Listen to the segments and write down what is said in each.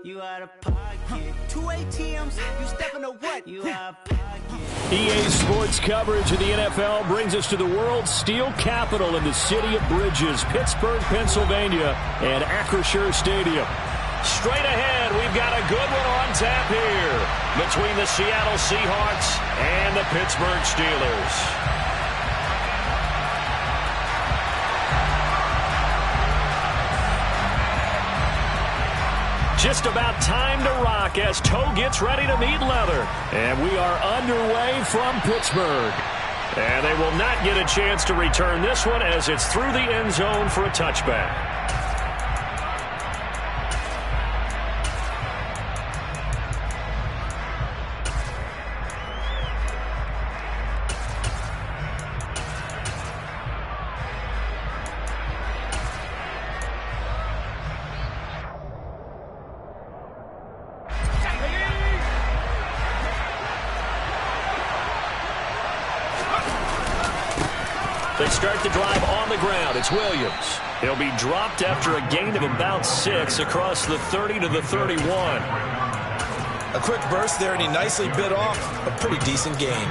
You out of pocket. 2 ATMs, you stepping to what? You out of pocket. EA Sports coverage of the NFL brings us to the world's steel capital in the city of Bridges, Pittsburgh, Pennsylvania, and Acrisure Stadium. Straight ahead, we've got a good one on tap here between the Seattle Seahawks and the Pittsburgh Steelers. Just about time to rock as toe gets ready to meet leather. And we are underway from Pittsburgh. And they will not get a chance to return this one as it's through the end zone for a touchback. They start the drive on the ground. It's Williams. He'll be dropped after a gain of about 6 across the 30 to the 31. A quick burst there, and he nicely bit off a pretty decent gain.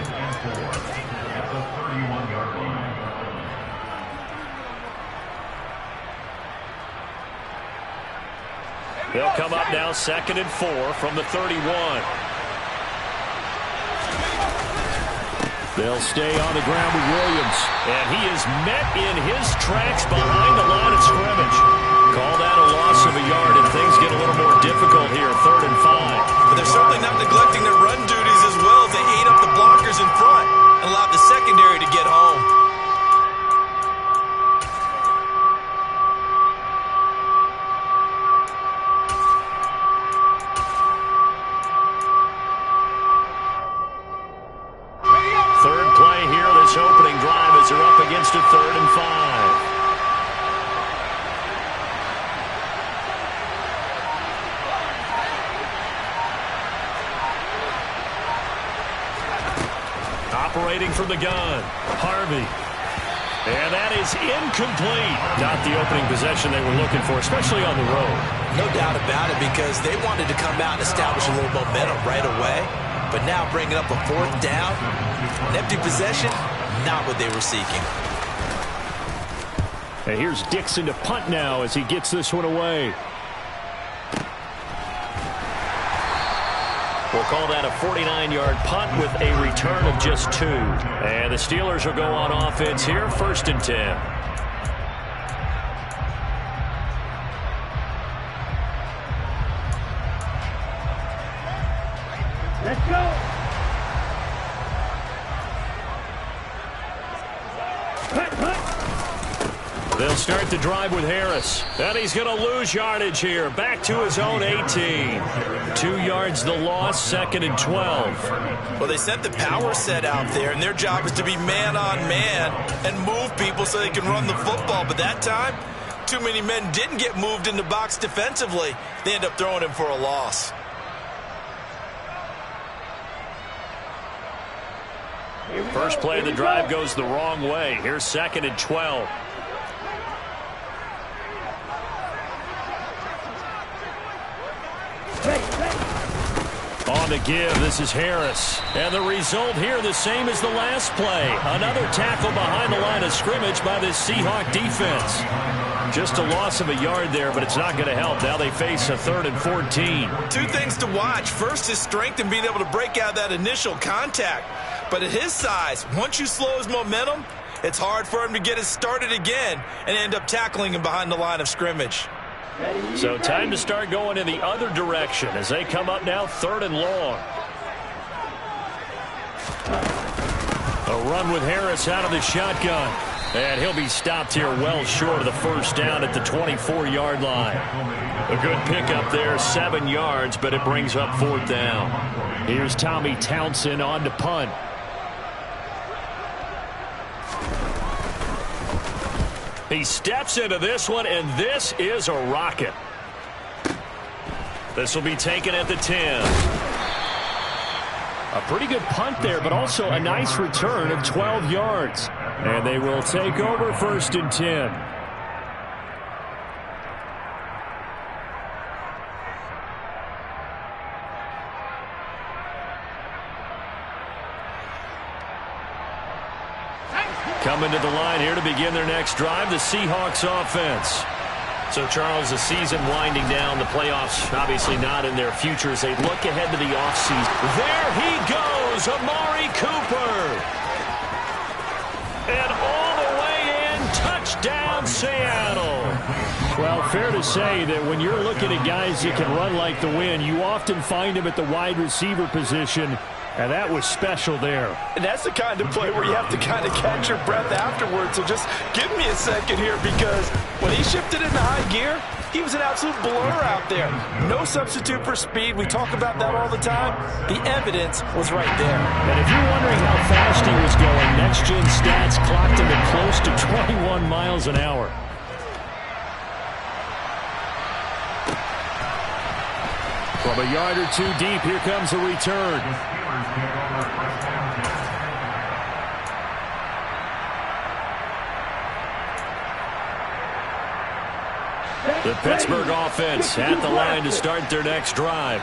They'll come up now 2nd and 4 from the 31. They'll stay on the ground with Williams. And he is met in his tracks behind the line of scrimmage. Call that a loss of a yard, and things get a little more difficult here, 3rd and 5. But they're certainly not neglecting their run duties as well as they ate up the blockers in front and allowed the secondary to get home. Opening drive as they're up against a 3rd and 5. Operating from the gun, Harvey. And that is incomplete. Not the opening possession they were looking for, especially on the road. No doubt about it, because they wanted to come out and establish a little momentum right away. But now bringing up a 4th down, an empty possession, not what they were seeking. And here's Dixon to punt now as he gets this one away. We'll call that a 49-yard punt with a return of just 2. And the Steelers will go on offense here, 1st and 10. Let's go. They'll start the drive with Harris. And he's going to lose yardage here. Back to his own 18. 2 yards the loss, 2nd and 12. Well, they sent the power set out there, and their job is to be man-on-man and move people so they can run the football. But that time, too many men didn't get moved in the box defensively. They end up throwing him for a loss. First play of the drive goes the wrong way. Here's 2nd and 12. On the give, this is Harris. And the result here the same as the last play. Another tackle behind the line of scrimmage by this Seahawk defense. Just a loss of a yard there, but it's not going to help. Now they face a 3rd and 14. 2 things to watch. First, his strength in being able to break out that initial contact. But at his size, once you slow his momentum, it's hard for him to get it started again and end up tackling him behind the line of scrimmage. So time to start going in the other direction as they come up now 3rd and long. A run with Harris out of the shotgun. And he'll be stopped here well short of the 1st down at the 24-yard line. A good pickup there, 7 yards, but it brings up 4th down. Here's Tommy Townsend on to punt. He steps into this one, and this is a rocket. This will be taken at the 10. A pretty good punt there, but also a nice return of 12 yards. And they will take over 1st and 10. Coming to the line here to begin their next drive, the Seahawks offense. So, Charles, the season winding down, the playoffs obviously not in their future as they look ahead to the offseason. There he goes, Amari Cooper. And all the way in, touchdown Seattle. Well, fair to say that when you're looking at guys that can run like the wind, you often find them at the wide receiver position. And that was special there. And that's the kind of play where you have to kind of catch your breath afterwards. So just give me a second here, because when he shifted into high gear, he was an absolute blur out there. No substitute for speed. We talk about that all the time. The evidence was right there. And if you're wondering how fast he was going, next-gen stats clocked him at close to 21 miles an hour. From a yard or two deep, here comes the return. The Pittsburgh offense at the line to start their next drive.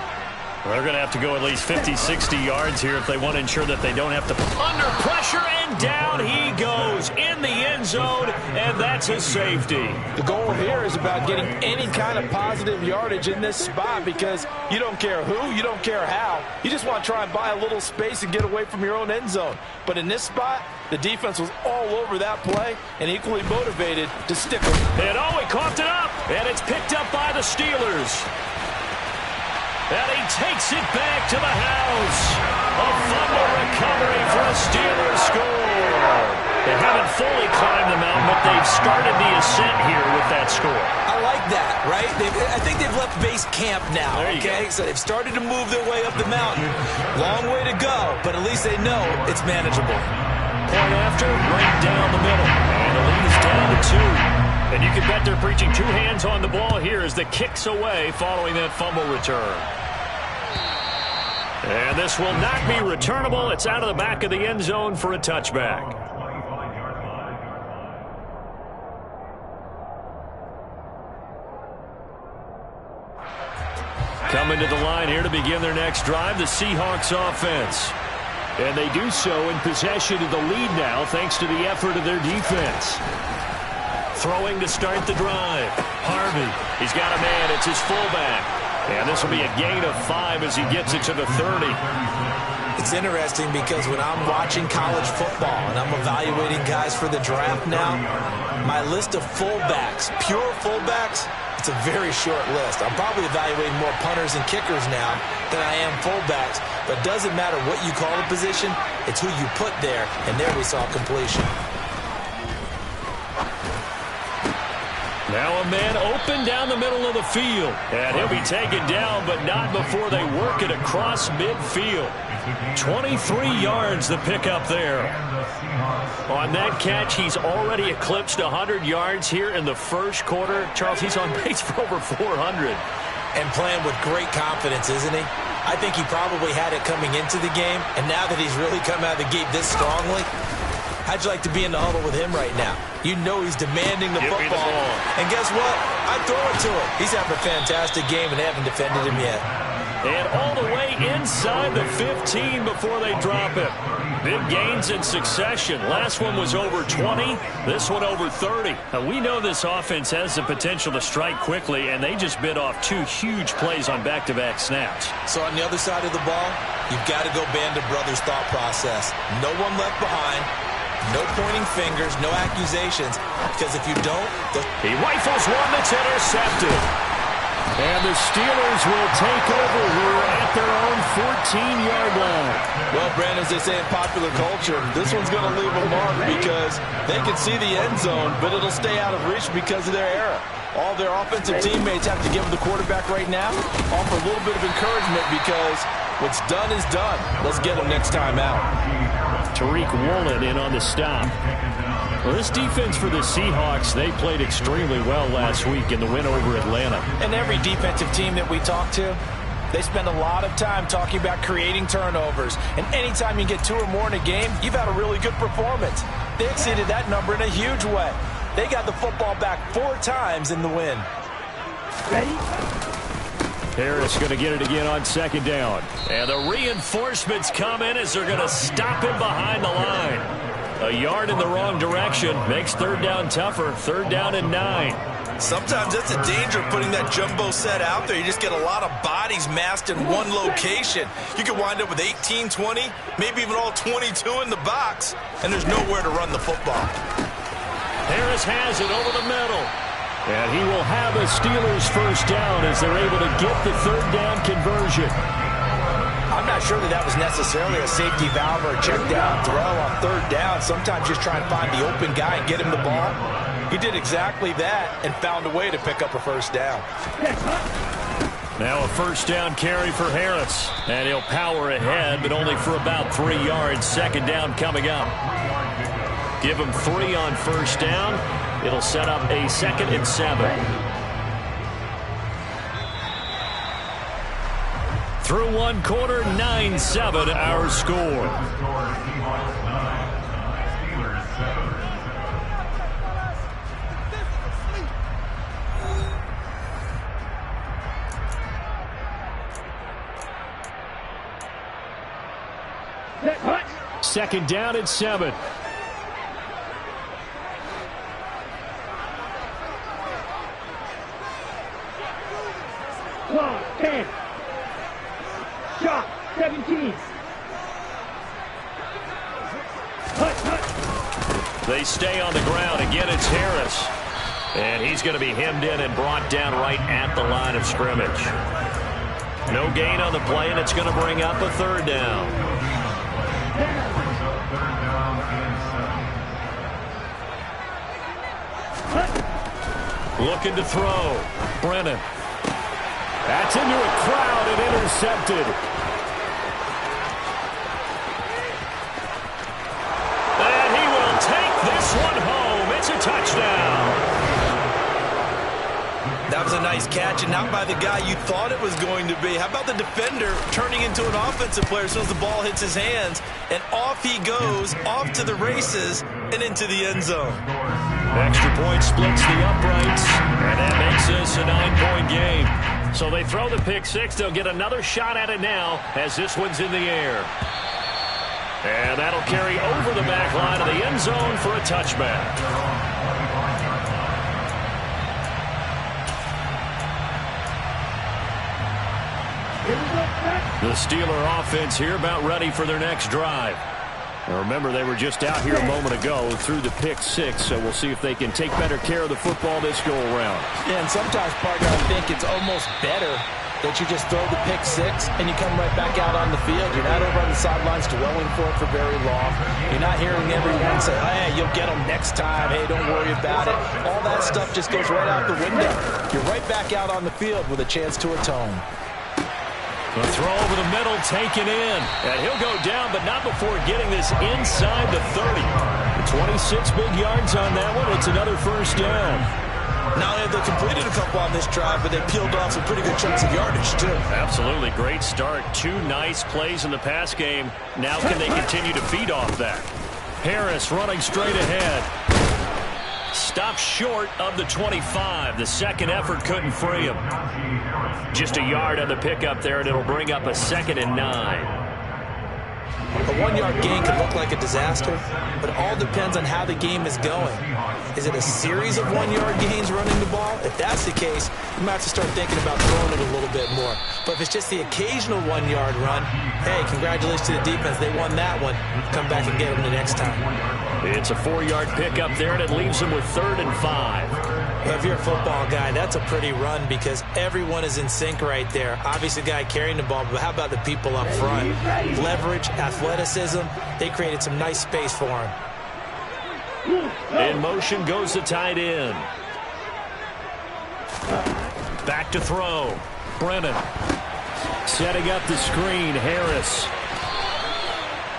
They're going to have to go at least 50, 60 yards here if they want to ensure that they don't have to. Under pressure, and down he goes in the end zone, and that's his safety. The goal here is about getting any kind of positive yardage in this spot, because you don't care who, you don't care how. You just want to try and buy a little space and get away from your own end zone. But in this spot, the defense was all over that play and equally motivated to stick with it. And he coughed it up, and it's picked up by the Steelers. And he takes it back to the house. A fumble recovery for a Steelers score. They haven't fully climbed the mountain, but they've started the ascent here with that score. I like that, right? I think they've left base camp now, okay? So they've started to move their way up the mountain. Long way to go, but at least they know it's manageable. Point after, right down the middle. And the lead is down to 2. And you can bet they're preaching 2 hands on the ball here as the kick's away following that fumble return. And this will not be returnable. It's out of the back of the end zone for a touchback. Coming to the line here to begin their next drive, the Seahawks offense. And they do so in possession of the lead now thanks to the effort of their defense. Throwing to start the drive. Harvey, he's got a man. It's his fullback. And this will be a gain of 5 as he gets it to the 30. It's interesting because when I'm watching college football and I'm evaluating guys for the draft now, my list of fullbacks, pure fullbacks, it's a very short list. I'm probably evaluating more punters and kickers now than I am fullbacks. But it doesn't matter what you call the position, it's who you put there. And there we saw completion. Now a man open down the middle of the field. And he'll be taken down, but not before they work it across midfield. 23 yards the pickup there. On that catch, he's already eclipsed 100 yards here in the first quarter. Charles, he's on pace for over 400. And playing with great confidence, isn't he? I think he probably had it coming into the game. And now that he's really come out of the gate this strongly, how'd you like to be in the huddle with him right now? You know he's demanding the football. And guess what? I throw it to him. He's having a fantastic game, and they haven't defended him yet. And all the way inside the 15 before they drop it. Big gains in succession. Last one was over 20. This one over 30. Now, we know this offense has the potential to strike quickly, and they just bit off 2 huge plays on back-to-back snaps. So on the other side of the ball, you've got to go Band of Brothers thought process. No one left behind. No pointing fingers, no accusations, because if you don't... He rifles one that's intercepted. And the Steelers will take over here at their own 14-yard line. Well, Brandon, as they say in popular culture, this one's going to leave a mark because they can see the end zone, but it'll stay out of reach because of their error. All their offensive teammates have to give the quarterback right now, offer a little bit of encouragement because what's done is done. Let's get him next time out. Tariq Woolen in on the stop. Well, this defense for the Seahawks, they played extremely well last week in the win over Atlanta. And every defensive team that we talk to, they spend a lot of time talking about creating turnovers. And anytime you get 2 or more in a game, you've had a really good performance. They exceeded that number in a huge way. They got the football back 4 times in the win. Ready? Harris going to get it again on 2nd down. And the reinforcements come in as they're going to stop him behind the line. A yard in the wrong direction makes third down tougher. Third down and 9. Sometimes that's the danger of putting that jumbo set out there. You just get a lot of bodies massed in one location. You could wind up with 18, 20, maybe even all 22 in the box, and there's nowhere to run the football. Harris has it over the middle. And he will have a Steelers first down as they're able to get the third down conversion. I'm not sure that was necessarily a safety valve or a check down throw on third down. Sometimes just try and find the open guy and get him the ball. He did exactly that and found a way to pick up a first down. Now a first down carry for Harris. And he'll power ahead, but only for about 3 yards. Second down coming up. Give him 3 on first down. It'll set up a 2nd and 7. Through one quarter, 9-7 our score. Second down at 7. Clock 10. Shot 17. They stay on the ground. Again, it's Harris. And he's going to be hemmed in and brought down right at the line of scrimmage. No gain on the play, and it's going to bring up a third down. Looking to throw. Brennan. That's into a crowd and intercepted. And he will take this one home. It's a touchdown. That was a nice catch, and not by the guy you thought it was going to be. How about the defender turning into an offensive player as soon as the ball hits his hands, and off he goes, off to the races, and into the end zone. Extra point splits the uprights, and that makes this a 9-point game. So they throw the pick six. They'll get another shot at it now as this one's in the air. And that'll carry over the back line of the end zone for a touchback. The Steeler offense here about ready for their next drive. Now remember, they were just out here a moment ago through the pick six, so we'll see if they can take better care of the football this go-around. Yeah, and sometimes, partner, I think it's almost better that you just throw the pick six and you come right back out on the field. You're not over on the sidelines dwelling for it for very long. You're not hearing everyone say, hey, you'll get them next time. Hey, don't worry about it. All that stuff just goes right out the window. You're right back out on the field with a chance to atone. The throw over the middle, taken in. And he'll go down, but not before getting this inside the 30. 26 big yards on that one. It's another first down. Not only have they completed a couple on this drive, but they peeled off some pretty good chunks of yardage, too. Absolutely. Great start. 2 nice plays in the pass game. Now can they continue to feed off that? Harris running straight ahead. Stopped short of the 25. The second effort couldn't free him. Just a yard on the pickup there, and it'll bring up a 2nd and 9. A 1-yard gain could look like a disaster, but it all depends on how the game is going. Is it a series of 1-yard gains running the ball? If that's the case, you might have to start thinking about throwing it a little bit more. But if it's just the occasional 1-yard run, hey, congratulations to the defense. They won that one. Come back and get them the next time. It's a 4-yard pickup there, and it leaves them with 3rd and 5. Well, if you're a football guy, that's a pretty run because everyone is in sync right there. Obviously, the guy carrying the ball, but how about the people up front? Leverage, athleticism, they created some nice space for him. In motion goes the tight end. Back to throw. Brennan. Setting up the screen, Harris.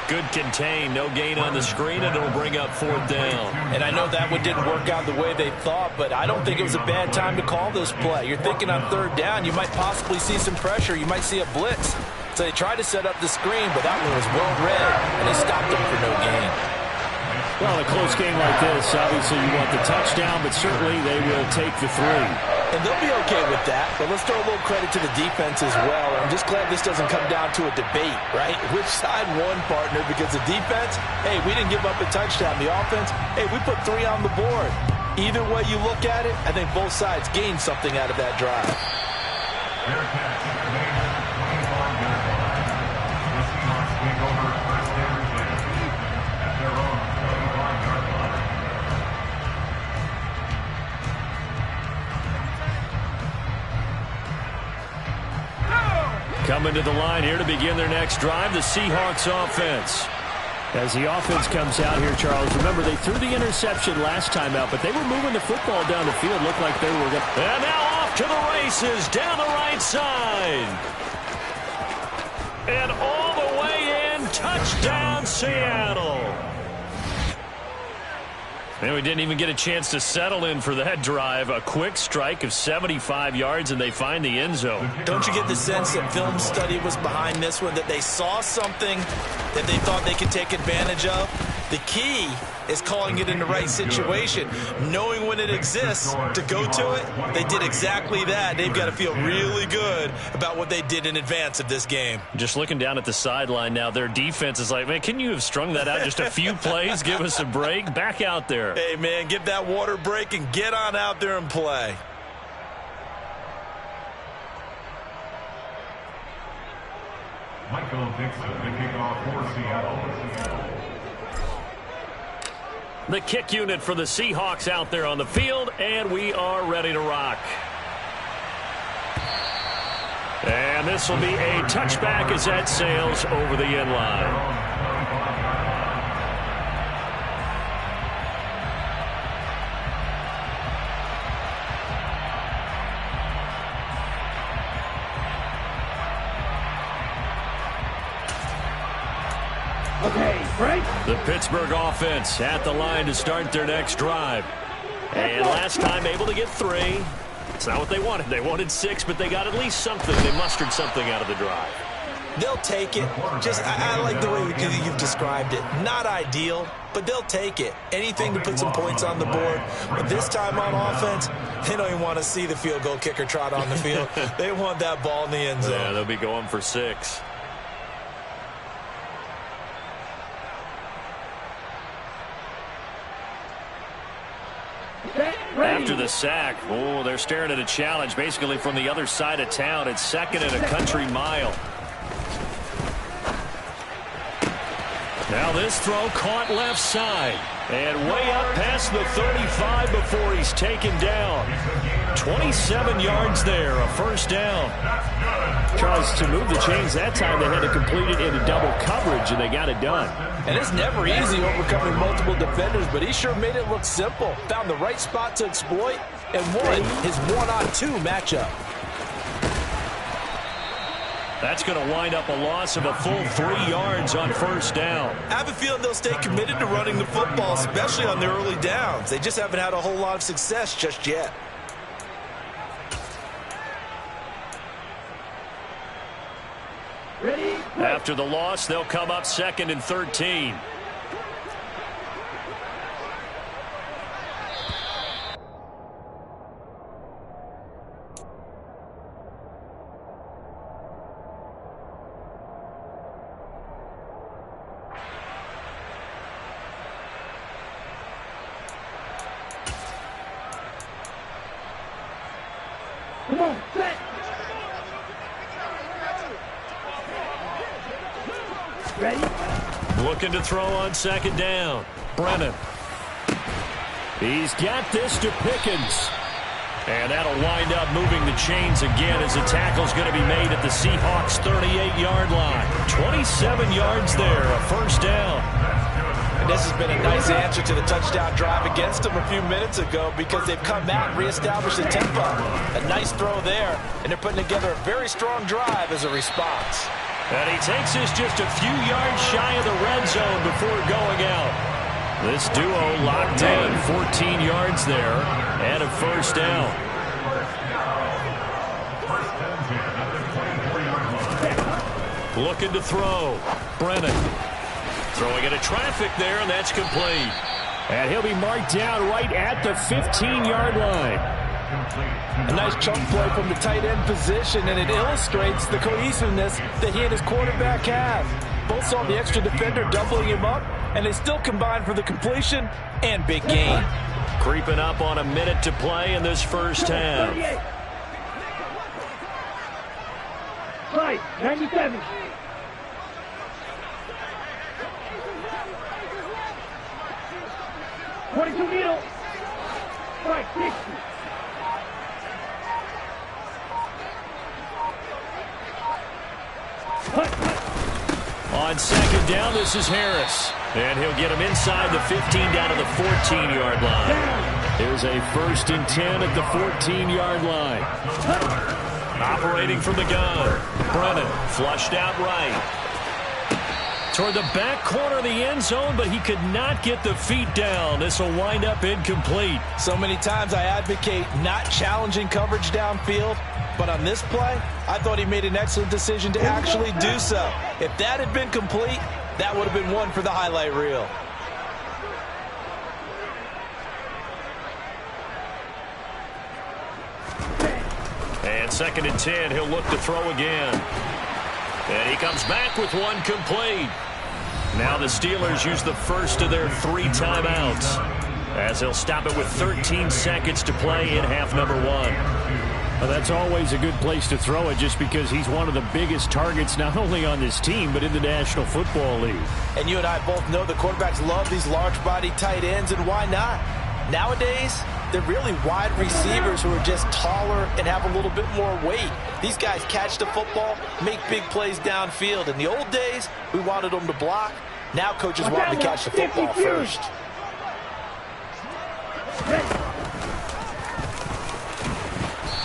Good contain, no gain on the screen, and it'll bring up 4th down. And I know that one didn't work out the way they thought, but I don't think it was a bad time to call this play. You're thinking on 3rd down, you might possibly see some pressure. You might see a blitz. So they tried to set up the screen, but that one was well read, and they stopped him for no gain. Well, in a close game like this, obviously you want the touchdown, but certainly they will take the 3. And they'll be okay with that, but let's throw a little credit to the defense as well. I'm just glad this doesn't come down to a debate, right? Which side won, partner? Because the defense, hey, we didn't give up a touchdown. The offense, hey, we put 3 on the board. Either way you look at it, I think both sides gained something out of that drive. Coming to the line here to begin their next drive, the Seahawks offense. As the offense comes out here, Charles, remember they threw the interception last time out, but they were moving the football down the field. Looked like they were going to... And now off to the races down the right side. And all the way in, touchdown Seattle. And we didn't even get a chance to settle in for that drive. A quick strike of 75 yards, and they find the end zone. Don't you get the sense that film study was behind this one, that they saw something that they thought they could take advantage of? The key is calling it in the right situation, knowing when it exists to go to it. They did exactly that. They've got to feel really good about what they did in advance of this game. Just looking down at the sideline now, their defense is like, man, can you have strung that out just a few plays? Give us a break. Back out there. Hey, man, give that water break and get on out there and play. Michael Dixon, the kickoff for Seattle. The kick unit for the Seahawks out there on the field, and we are ready to rock. And this will be a touchback as that sails over the end line. Okay, break. The Pittsburgh offense at the line to start their next drive. And last time able to get 3. It's not what they wanted. They wanted 6, but they got at least something. They mustered something out of the drive. They'll take it. Just, I like the way you've described it. Not ideal, but they'll take it. Anything to put some points on the board. But this time on offense, they don't even want to see the field goal kicker trot on the field. They want that ball in the end zone. Yeah, they'll be going for 6. After the sack, oh, they're staring at a challenge basically from the other side of town. It's 2nd and a country mile. Now this throw caught left side. And way up past the 35 before he's taken down. 27 yards there, a first down. Charles, to move the chains that time, they had to complete it into double coverage, and they got it done. And it's never easy overcoming multiple defenders, but he sure made it look simple. Found the right spot to exploit and won his 1-on-2 matchup. That's going to wind up a loss of a full 3 yards on first down. I have a feeling they'll stay committed to running the football, especially on their early downs. They just haven't had a whole lot of success just yet. After the loss, they'll come up 2nd and 13. Come on, set. Ready? Looking to throw on 2nd down. Brennan. He's got this to Pickens. And that'll wind up moving the chains again as the tackle's going to be made at the Seahawks' 38-yard line. 27 yards there, a first down. And this has been a nice answer to the touchdown drive against them a few minutes ago because they've come out and reestablished the tempo. A nice throw there, and they're putting together a very strong drive as a response. And he takes us just a few yards shy of the red zone before going out. This duo locked in, 14 yards there, and a first down. Looking to throw. Brennan. Throwing into traffic there, and that's complete. And he'll be marked down right at the 15-yard line. A nice chunk play from the tight end position, and it illustrates the cohesiveness that he and his quarterback have. Both saw the extra defender doubling him up, and they still combined for the completion and big gain. Creeping up on a minute to play in this first half. Right, 97. .22 needle. Right, 60. On second down, this is Harris. And he'll get him inside the 15 down to the 14-yard line. Here's a 1st and 10 at the 14-yard line. Operating from the gun. Brennan flushed out right. Toward the back corner of the end zone, but he could not get the feet down. This will wind up incomplete. So many times I advocate not challenging coverage downfield, but on this play, I thought he made an excellent decision to actually do so. If that had been complete, that would have been one for the highlight reel. And 2nd and 10, he'll look to throw again. And he comes back with one complete. Now the Steelers use the first of their 3 timeouts, as they'll stop it with 13 seconds to play in half number 1. Well, that's always a good place to throw it, just because he's one of the biggest targets not only on this team but in the National Football League. And you and I both know the quarterbacks love these large-body tight ends, and why not? Nowadays, they're really wide receivers who are just taller and have a little bit more weight. These guys catch the football, make big plays downfield. In the old days, we wanted them to block. Now coaches want them to catch the football first.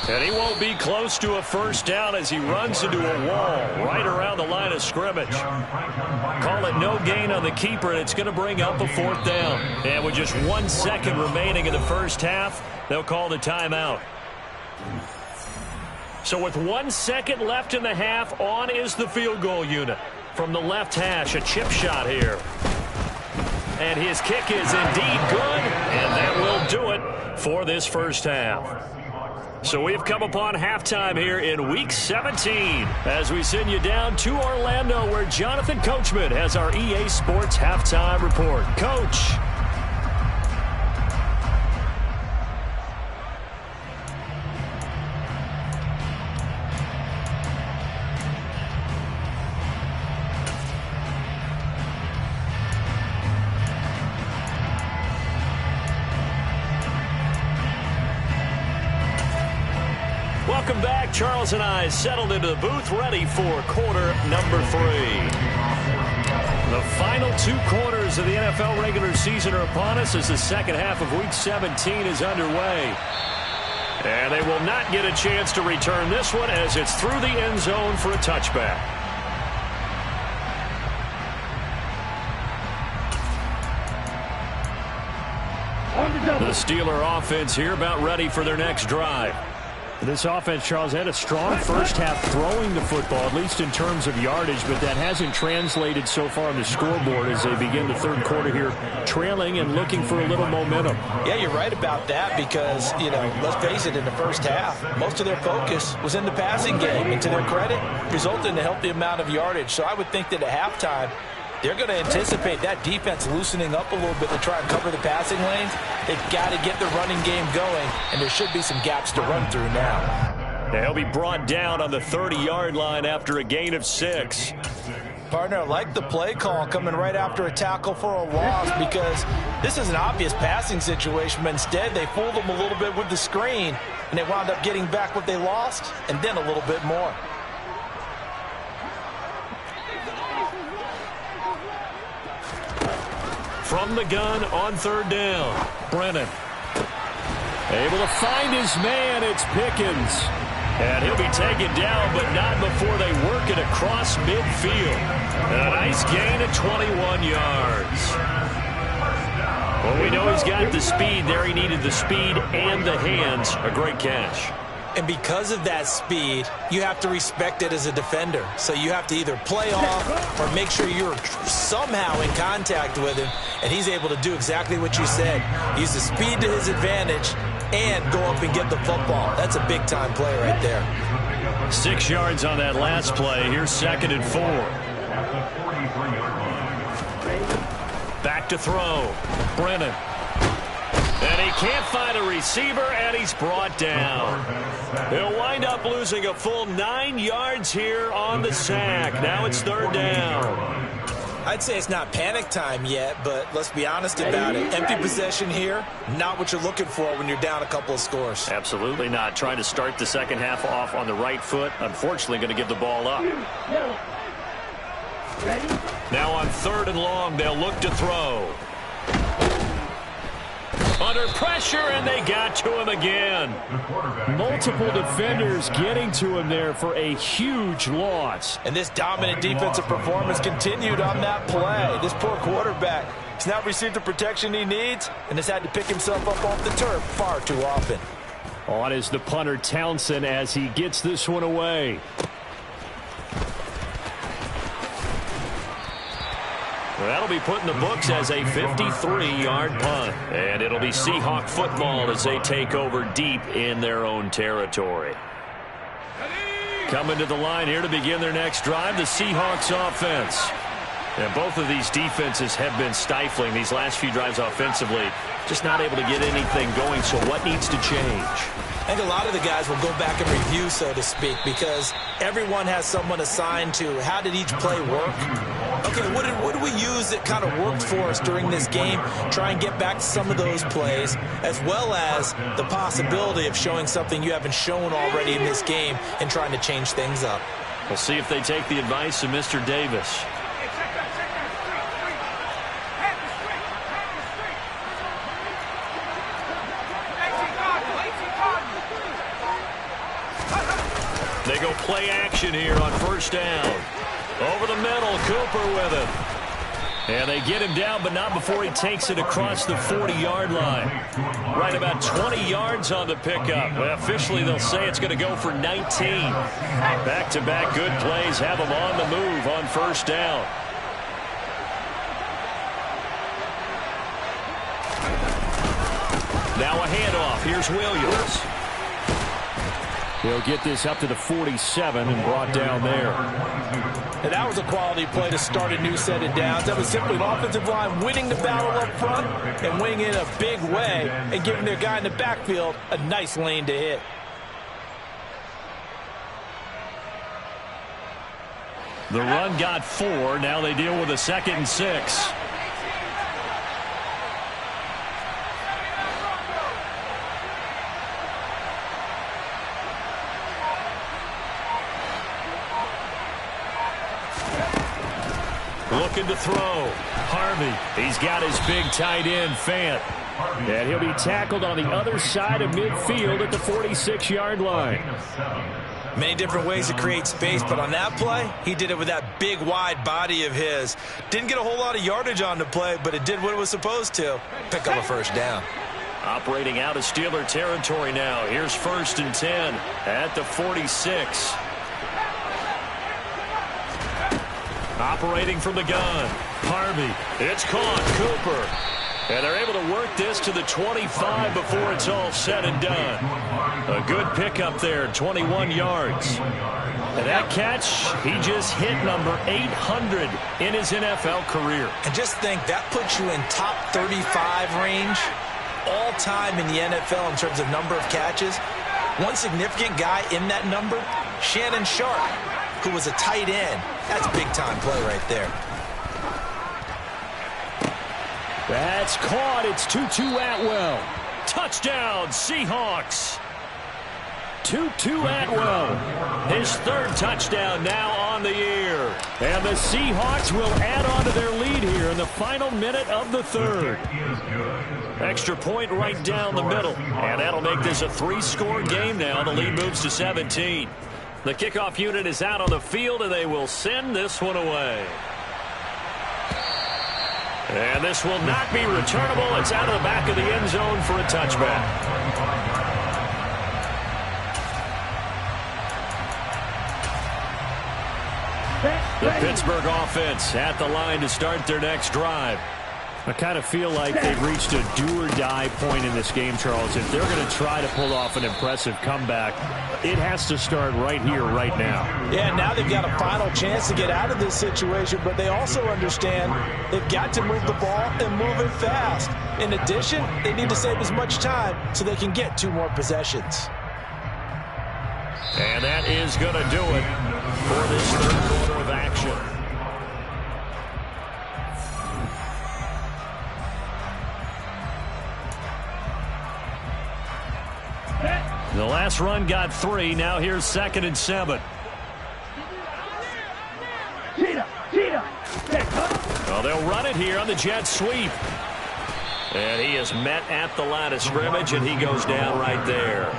And he won't be close to a first down as he runs into a wall right around the line of scrimmage. Call it no gain on the keeper, and it's going to bring up a 4th down. And with just 1 second remaining in the first half, they'll call the timeout. So with 1 second left in the half, on is the field goal unit. From the left hash, a chip shot here. And his kick is indeed good, and that will do it for this first half. So we've come upon halftime here in Week 17 as we send you down to Orlando, where Jonathan Coachman has our EA Sports Halftime Report. Coach. Welcome back. Charles and I settled into the booth, ready for quarter number 3. The final 2 quarters of the NFL regular season are upon us as the second half of Week 17 is underway. And they will not get a chance to return this one as it's through the end zone for a touchback. The Steeler offense here about ready for their next drive. This offense, Charles, had a strong first half throwing the football, at least in terms of yardage, but that hasn't translated so far on the scoreboard as they begin the third quarter here, trailing and looking for a little momentum. Yeah, you're right about that because, let's face it, in the first half, most of their focus was in the passing game, and to their credit, resulted in a healthy amount of yardage. So I would think that at halftime, they're going to anticipate that defense loosening up a little bit to try and cover the passing lanes. They've got to get the running game going, and there should be some gaps to run through now. They'll be brought down on the 30-yard line after a gain of 6. Partner, I like the play call coming right after a tackle for a loss because this is an obvious passing situation, but instead they fooled them a little bit with the screen, and they wound up getting back what they lost and then a little bit more. From the gun on 3rd down, Brennan. Able to find his man, it's Pickens. And he'll be taken down, but not before they work it across midfield. A nice gain of 21 yards. Well, we know he's got the speed there. He needed the speed and the hands. A great catch. And because of that speed, you have to respect it as a defender. So you have to either play off or make sure you're somehow in contact with him. And he's able to do exactly what you said. Use the speed to his advantage and go up and get the football. That's a big-time play right there. 6 yards on that last play. Here's 2nd and 4. Back to throw. Brennan. And he can't find a receiver, and he's brought down. He'll wind up losing a full 9 yards here on the sack. Now it's 3rd down. I'd say it's not panic time yet, but let's be honest about it. Empty possession here, not what you're looking for when you're down a couple of scores. Absolutely not. Trying to start the second half off on the right foot. Unfortunately, going to give the ball up. Now on 3rd and long, they'll look to throw. Under pressure, and they got to him again. Multiple defenders getting to him there for a huge loss. And this dominant defensive performance continued on that play. This poor quarterback has not received the protection he needs and has had to pick himself up off the turf far too often. On is the punter, Townsend, as he gets this one away. That'll be put in the books as a 53-yard punt. And it'll be Seahawk football as they take over deep in their own territory. Coming to the line here to begin their next drive, the Seahawks offense. And both of these defenses have been stifling these last few drives offensively. Just not able to get anything going, so what needs to change? I think a lot of the guys will go back and review, so to speak, because everyone has someone assigned to how did each play work. Okay, what did we use that kind of worked for us during this game? Try and get back to some of those plays, as well as the possibility of showing something you haven't shown already in this game and trying to change things up. We'll see if they take the advice of Mr. Davis. They go play action here on 1st down. Over the middle, Cooper with it. And they get him down, but not before he takes it across the 40-yard line. Right about 20 yards on the pickup. Well, officially, they'll say it's going to go for 19. Back-to-back good plays have them on the move on 1st down. Now a handoff. Here's Williams. He'll get this up to the 47 and brought down there. And that was a quality play to start a new set of downs. That was simply an offensive line winning the battle up front and winning it in a big way and giving their guy in the backfield a nice lane to hit. The run got 4. Now they deal with a 2nd and 6. Looking to throw. Harvey. He's got his big tight end, Fant. And he'll be tackled on the other side of midfield at the 46-yard line. Many different ways to create space, but on that play, he did it with that big, wide body of his. Didn't get a whole lot of yardage on the play, but it did what it was supposed to. Pick up a 1st down. Operating out of Steeler territory now. Here's 1st and 10 at the 46. Operating from the gun. Harvey. It's caught. Cooper. And they're able to work this to the 25 before it's all said and done. A good pickup there, 21 yards. And that catch, he just hit number 800 in his NFL career. And just think, that puts you in top 35 range all time in the NFL in terms of number of catches. One significant guy in that number, Shannon Sharp, who was a tight end. That's big-time play right there. That's caught. It's Tutu Atwell. Touchdown, Seahawks. Tutu Atwell. His 3rd touchdown now on the year. And the Seahawks will add on to their lead here in the final minute of the 3rd. Extra point right down the middle. And that'll make this a 3-score game now. The lead moves to 17. The kickoff unit is out on the field, and they will send this one away. And this will not be returnable. It's out of the back of the end zone for a touchback. The Pittsburgh offense at the line to start their next drive. I kind of feel like they've reached a do-or-die point in this game, Charles. If they're going to try to pull off an impressive comeback, it has to start right here, right now. Yeah, now they've got a final chance to get out of this situation, but they also understand they've got to move the ball and move it fast. In addition, they need to save as much time so they can get 2 more possessions. And that is going to do it for this third quarter of action. The last run got 3. Now here's 2nd and 7. Well, they'll run it here on the jet sweep. And he is met at the line of scrimmage, and he goes down right there.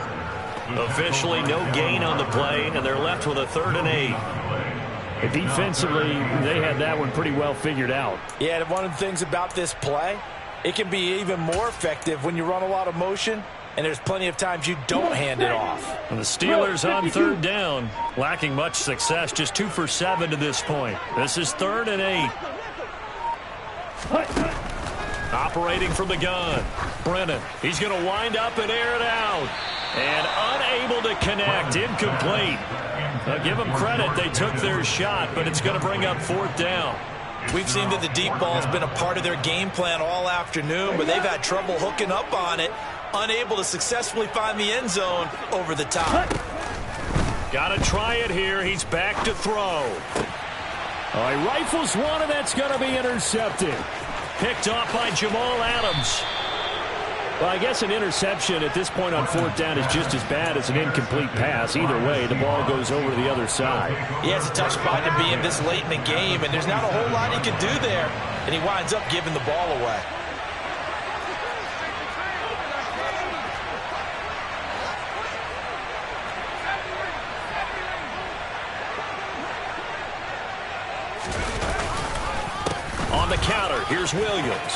Officially no gain on the play, and they're left with a 3rd and 8. Defensively, they had that one pretty well figured out. Yeah, and one of the things about this play, it can be even more effective when you run a lot of motion, and there's plenty of times you don't hand it off. And the Steelers on 3rd down, lacking much success, just 2 for 7 to this point. This is 3rd and 8. Operating from the gun, Brennan. He's going to wind up and air it out. And unable to connect, incomplete. Give them credit, they took their shot, but it's going to bring up 4th down. We've seen that the deep ball has been a part of their game plan all afternoon, but they've had trouble hooking up on it, unable to successfully find the end zone over the top. Got to try it here. He's back to throw. He rifles one, and that's going to be intercepted. Picked off by Jamal Adams. Well, I guess an interception at this point on 4th down is just as bad as an incomplete pass. Either way, the ball goes over to the other side. Yeah, it's a tough spot to be in this late in the game, and there's not a whole lot he can do there, and he winds up giving the ball away. On the counter, here's Williams.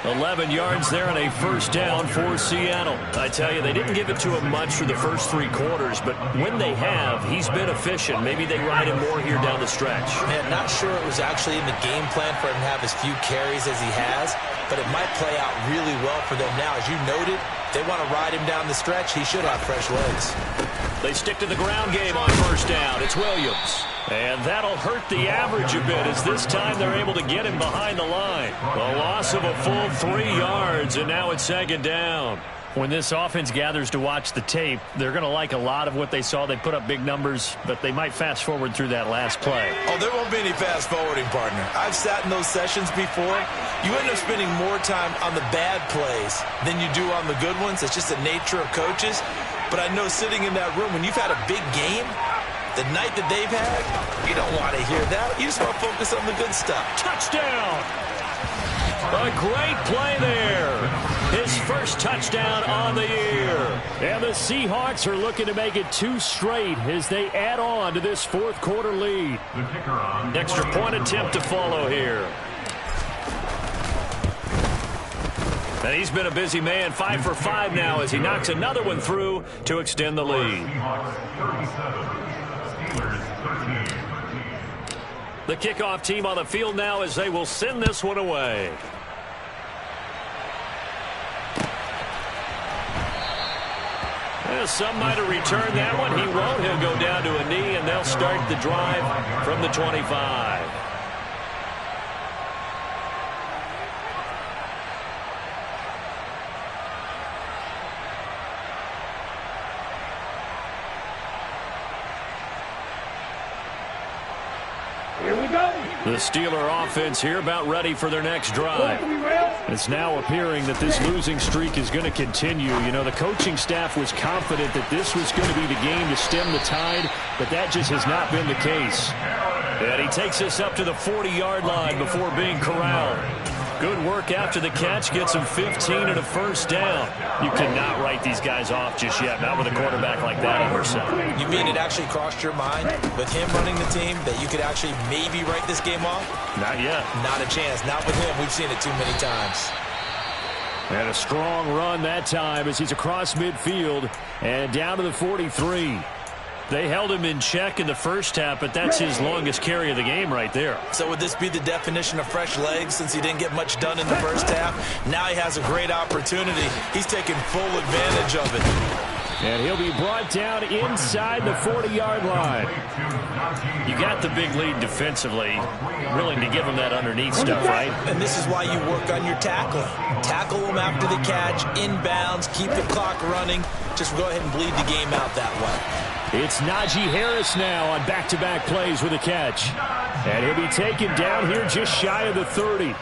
11 yards there and a 1st down for Seattle. I tell you, they didn't give it to him much for the first 3 quarters, but when they have, he's been efficient. Maybe they ride him more here down the stretch. Man, not sure it was actually in the game plan for him to have as few carries as he has, but it might play out really well for them now. As you noted, they want to ride him down the stretch. He should have fresh legs. They stick to the ground game on 1st down. It's Williams. And that'll hurt the average a bit as this time they're able to get him behind the line. A loss of a full 3 yards, and now it's 2nd down. When this offense gathers to watch the tape, they're going to like a lot of what they saw. They put up big numbers, but they might fast forward through that last play. Oh, there won't be any fast forwarding, partner. I've sat in those sessions before. You end up spending more time on the bad plays than you do on the good ones. It's just the nature of coaches. But I know sitting in that room, when you've had a big game, the night that they've had, you don't want to hear that. You just want to focus on the good stuff. Touchdown! A great play there. His first touchdown on the year. And the Seahawks are looking to make it 2 straight as they add on to this 4th quarter lead. Extra point attempt to follow here. And he's been a busy man, 5 for 5 now as he knocks another one through to extend the lead. The kickoff team on the field now as they will send this one away. Some might have returned that one. He won't. He'll go down to a knee, and they'll start the drive from the 25. Here we go. The Steeler offense here about ready for their next drive. It's now appearing that this losing streak is going to continue. You know, the coaching staff was confident that this was going to be the game to stem the tide, but that just has not been the case. And he takes us up to the 40-yard line before being corralled. Good work after the catch, gets him 15 and a 1st down. You cannot write these guys off just yet, not with a quarterback like that under center. You mean it actually crossed your mind with him running the team that you could actually maybe write this game off? Not yet. Not a chance. Not with him. We've seen it too many times. And a strong run that time as he's across midfield and down to the 43. They held him in check in the first half, but that's his longest carry of the game right there. So would this be the definition of fresh legs since he didn't get much done in the first half? Now he has a great opportunity. He's taking full advantage of it. And he'll be brought down inside the 40-yard line. You got the big lead defensively, willing to give him that underneath stuff, right? And this is why you work on your tackling. Tackle them after the catch, inbounds, keep the clock running. Just go ahead and bleed the game out that way. It's Najee Harris now on back-to-back plays with a catch. And he'll be taken down here just shy of the 30.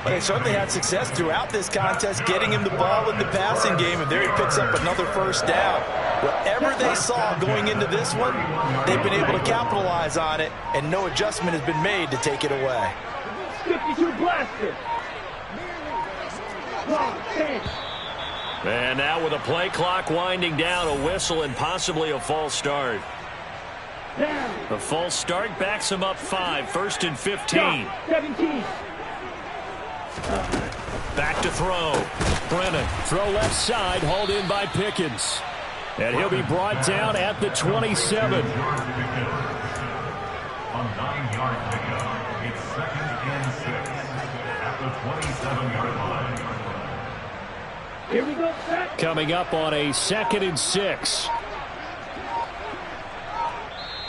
They certainly had success throughout this contest, getting him the ball in the passing game, and there he picks up another first down. Whatever they saw going into this one, they've been able to capitalize on it, and no adjustment has been made to take it away. 52 blaster. And now with a play clock winding down, a whistle and possibly a false start. The false start backs him up 5, 1st and 15. 17. Back to throw. Brennan, throw left side, hauled in by Pickens. And he'll be brought down at the 27. A 9-yard pickup. It's 2nd and 6 at the 27-yard line. Here we go, set. Coming up on a 2nd and 6.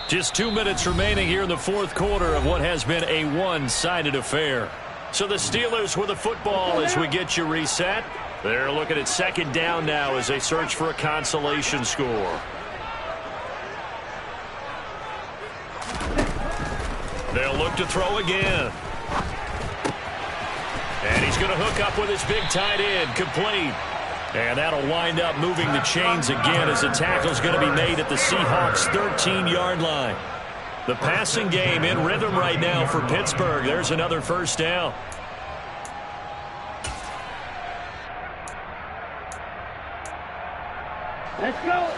Just 2 minutes remaining here in the fourth quarter of what has been a one-sided affair. So the Steelers with the football as we get you reset. They're looking at 2nd down now as they search for a consolation score. They'll look to throw again. And he's going to hook up with his big tight end, complete. And that'll wind up moving the chains again as the tackle's going to be made at the Seahawks' 13-yard line. The passing game in rhythm right now for Pittsburgh. There's another first down. Let's go.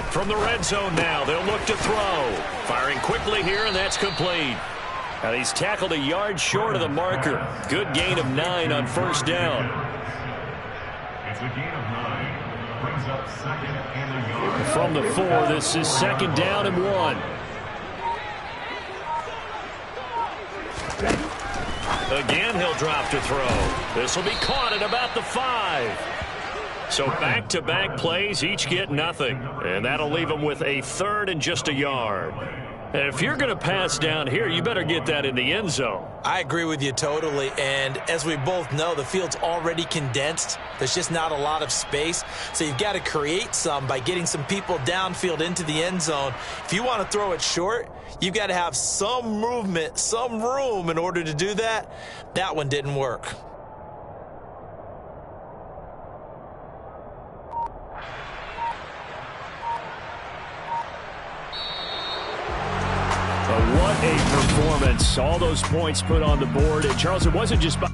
From the red zone now, they'll look to throw. Firing quickly here, and that's complete. Now he's tackled a yard short of the marker. Good gain of 9 on first down. It's a gain of 9. Brings up 2nd and a yard. From the 4, this is 2nd down and 1. Again, he'll drop to throw. This will be caught at about the 5. So back-to-back plays, each get nothing. And that'll leave them with a 3rd and just a yard. And if you're going to pass down here, you better get that in the end zone. I agree with you totally, and as we both know, the field's already condensed. There's just not a lot of space, so you've got to create some by getting some people downfield into the end zone. If you want to throw it short, you've got to have some movement, some room in order to do that. That one didn't work. What a performance. All those points put on the board. And, Charles, it wasn't just by